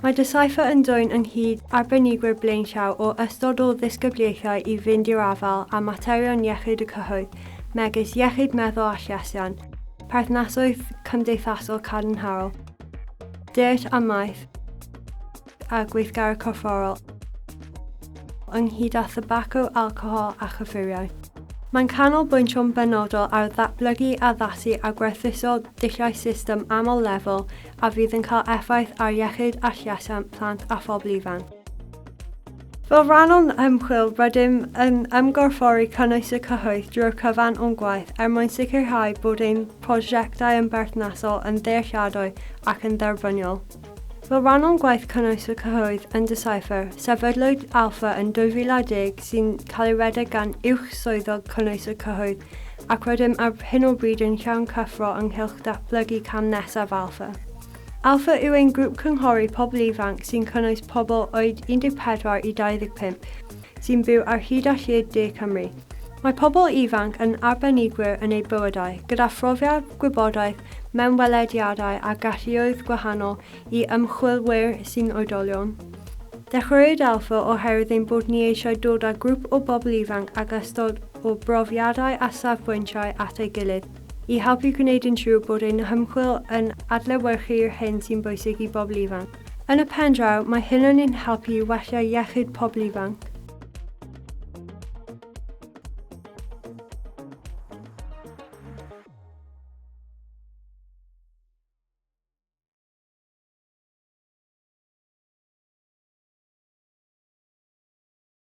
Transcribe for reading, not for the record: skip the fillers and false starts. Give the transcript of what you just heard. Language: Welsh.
Mae Decipher yn dwyn ynghyd arbenigwyr blaenllaw o ystod o ddisgybliaethau I fynd i'r afal a materion iechyd y cyhoedd, megis iechyd meddwl a llesian, perthnasoedd cymdeithasol cadarnhaol, diet a maeth a gweithgarau corfforol, ynghyd â thybaco, alcohol a chyffuriau. Mae'n canolbwyntio'n benodol ar ddatblygu a addasu a gwerthuso dulliau system aml lefel a fydd yn cael effaith ar iechyd a llesiant plant a phobl ifanc. Fel rhan o'n ymchwil, rydym yn ymgorffori cynnwys y cyhoedd drwy'r cyfan o'n gwaith mwyn sicrhau bod ein prosiectau yn berthnasol yn ddealladwy ac yn dderbyniol. Fel rhan o'n gwaith cynnwys y cyhoedd yn Decipher, sefydlwyd Alpha yn 2010 sy'n cael ei redeg gan uwch swyddog cynnwys y cyhoedd ac rydym ar hyn o bryd yn llawn cyffro ynghylch datblygu cam nesaf Alpha. Alpha yw ein grŵp cynghori pobl ifanc sy'n cynnwys pobl oed 14 I 25 sy'n byw ar hyd a lled De Cymru. Mae pobl ifanc yn arbenigwyr yn eu bywydau, gyda phrofiad gwybodaeth, mewnwelediadau a galluoedd gwahanol I ymchwilwyr sy'n oedolion. Dechreuwyd Alpha oherwydd ein bod ni eisiau dod â grŵp o bobl ifanc ag ystod o brofiadau a safbwyntiau at ei gilydd, I helpu gwneud yn siŵr bod ein hymchwil yn adlewyrchu'r hyn sy'n bwysig I bobl ifanc. Yn y pen draw, mae hyn yn ein helpu I wella iechyd pobl ifanc.